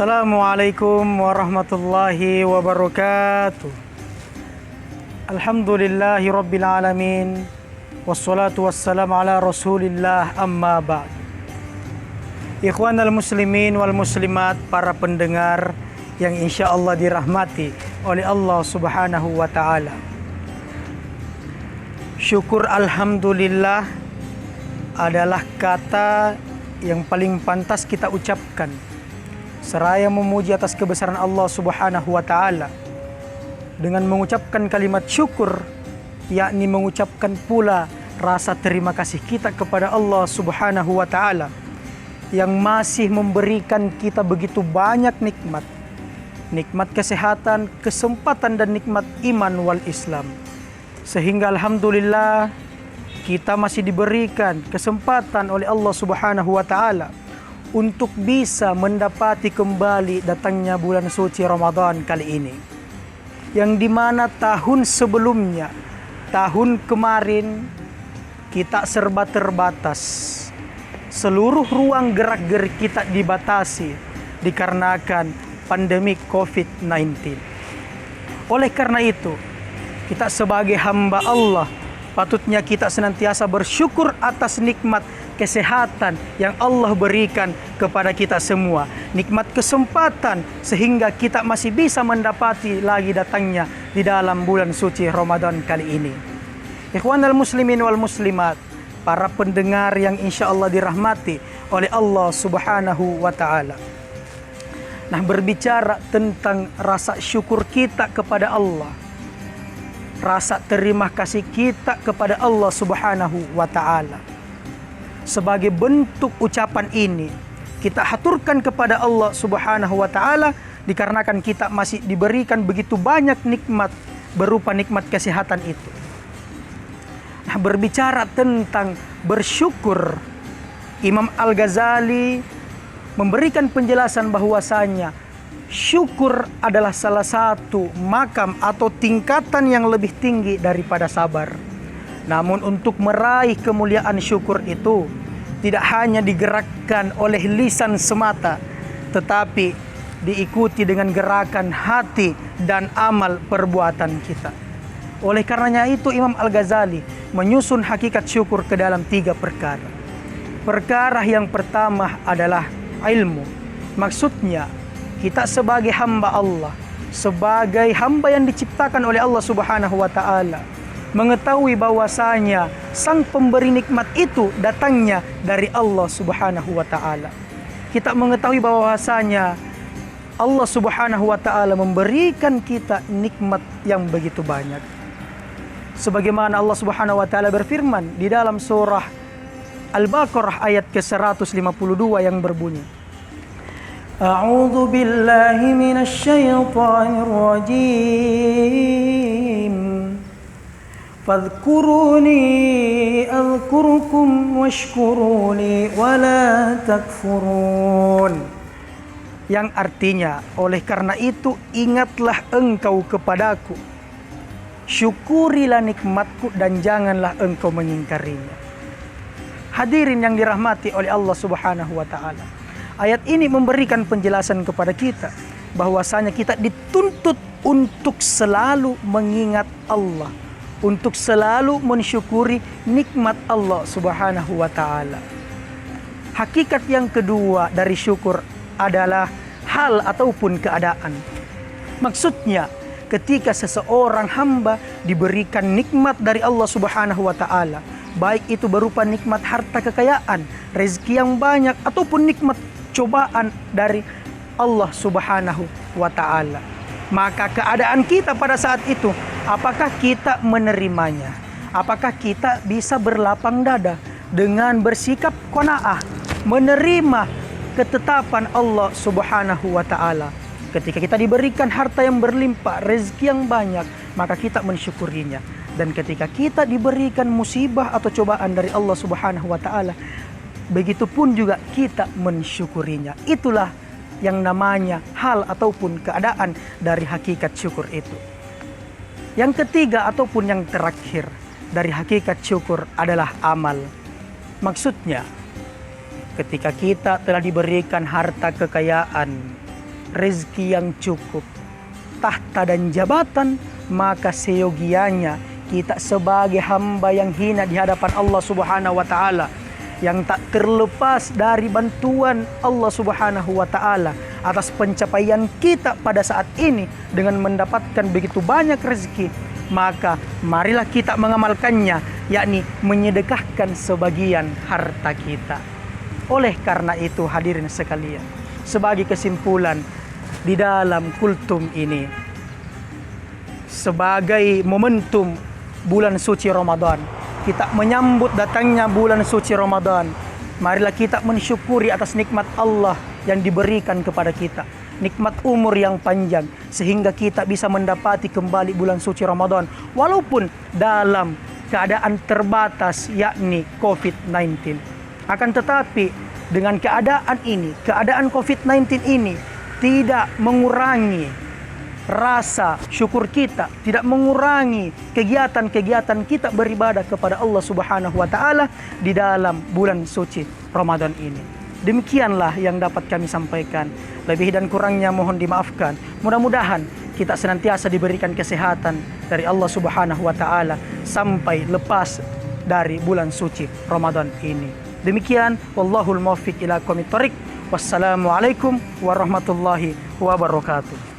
Assalamualaikum warahmatullahi wabarakatuh. Alhamdulillahi rabbil alamin. Wassalatu wassalamu ala rasulillah, amma ba'd. Ikhwanal muslimin wal muslimat, para pendengar yang insya Allah dirahmati oleh Allah subhanahu wa ta'ala. Syukur alhamdulillah adalah kata yang paling pantas kita ucapkan seraya memuji atas kebesaran Allah subhanahu wa ta'ala dengan mengucapkan kalimat syukur, yakni mengucapkan pula rasa terima kasih kita kepada Allah subhanahu wa ta'ala yang masih memberikan kita begitu banyak nikmat. Nikmat kesehatan, kesempatan, dan nikmat iman wal Islam. Sehingga alhamdulillah kita masih diberikan kesempatan oleh Allah subhanahu wa ta'ala untuk bisa mendapati kembali datangnya bulan suci Ramadan kali ini. Yang dimana tahun sebelumnya, tahun kemarin, kita serba terbatas. Seluruh ruang gerak-gerik kita dibatasi dikarenakan pandemi COVID-19. Oleh karena itu, kita sebagai hamba Allah patutnya kita senantiasa bersyukur atas nikmat kesehatan yang Allah berikan kepada kita semua. Nikmat kesempatan sehingga kita masih bisa mendapati lagi datangnya di dalam bulan suci Ramadan kali ini. Ikhwanal muslimin wal muslimat, para pendengar yang insya Allah dirahmati oleh Allah subhanahu wa ta'ala. Nah, berbicara tentang rasa syukur kita kepada Allah, rasa terima kasih kita kepada Allah subhanahu wa ta'ala. Sebagai bentuk ucapan ini, kita haturkan kepada Allah subhanahu wa ta'ala dikarenakan kita masih diberikan begitu banyak nikmat berupa nikmat kesehatan itu. Nah, berbicara tentang bersyukur, Imam Al-Ghazali memberikan penjelasan bahwasanya syukur adalah salah satu makam atau tingkatan yang lebih tinggi daripada sabar. Namun untuk meraih kemuliaan syukur itu tidak hanya digerakkan oleh lisan semata, tetapi diikuti dengan gerakan hati dan amal perbuatan kita. Oleh karenanya itu Imam Al-Ghazali menyusun hakikat syukur ke dalam 3 perkara. Perkara yang pertama adalah ilmu. Maksudnya kita sebagai hamba Allah, sebagai hamba yang diciptakan oleh Allah subhanahu wa ta'ala, mengetahui bahwasanya sang pemberi nikmat itu datangnya dari Allah subhanahu wa ta'ala. Kita mengetahui bahwasanya Allah subhanahu wa ta'ala memberikan kita nikmat yang begitu banyak. Sebagaimana Allah subhanahu wa ta'ala berfirman di dalam surah Al-Baqarah ayat ke-152 yang berbunyi, A'udzu billahi minasy syaithanir rajim. Fadhkuruni adhkurkum washkuruni wala takfurun. Yang artinya, oleh karena itu ingatlah engkau kepadaku, syukurilah nikmatku dan janganlah engkau mengingkarinya. Hadirin yang dirahmati oleh Allah subhanahu wa ta'ala, ayat ini memberikan penjelasan kepada kita bahwasanya kita dituntut untuk selalu mengingat Allah, untuk selalu mensyukuri nikmat Allah subhanahu wa ta'ala. Hakikat yang kedua dari syukur adalah hal ataupun keadaan. Maksudnya ketika seseorang hamba diberikan nikmat dari Allah subhanahu wa ta'ala, baik itu berupa nikmat harta kekayaan, rezeki yang banyak, ataupun nikmat cobaan dari Allah subhanahu wa ta'ala, maka keadaan kita pada saat itu, apakah kita menerimanya? Apakah kita bisa berlapang dada dengan bersikap qanaah, menerima ketetapan Allah subhanahu wa ta'ala? Ketika kita diberikan harta yang berlimpah, rezeki yang banyak, maka kita mensyukurinya. Dan ketika kita diberikan musibah atau cobaan dari Allah subhanahu wa ta'ala, begitupun juga kita mensyukurinya. Itulah yang namanya hal ataupun keadaan dari hakikat syukur itu. Yang ketiga ataupun yang terakhir dari hakikat syukur adalah amal. Maksudnya ketika kita telah diberikan harta kekayaan, rezeki yang cukup, tahta dan jabatan, maka seyogianya kita sebagai hamba yang hina di hadapan Allah Subhanahu wa taala, yang tak terlepas dari bantuan Allah Subhanahu wa taala atas pencapaian kita pada saat ini dengan mendapatkan begitu banyak rezeki, maka marilah kita mengamalkannya, yakni menyedekahkan sebagian harta kita. Oleh karena itu hadirin sekalian, sebagai kesimpulan di dalam kultum ini, sebagai momentum bulan suci Ramadan, kita menyambut datangnya bulan suci Ramadan, marilah kita mensyukuri atas nikmat Allah yang diberikan kepada kita, nikmat umur yang panjang, sehingga kita bisa mendapati kembali bulan suci Ramadan walaupun dalam keadaan terbatas, yakni COVID-19. Akan tetapi dengan keadaan ini, keadaan COVID-19 ini tidak mengurangi rasa syukur kita, tidak mengurangi kegiatan-kegiatan kita beribadah kepada Allah Subhanahu wa taala di dalam bulan suci Ramadan ini. Demikianlah yang dapat kami sampaikan. Lebih dan kurangnya mohon dimaafkan. Mudah-mudahan kita senantiasa diberikan kesehatan dari Allah Subhanahu wa taala sampai lepas dari bulan suci Ramadan ini. Demikian, wallahul muwaffiq ila aqwamit thoriq. Wassalamualaikum warahmatullahi wabarakatuh.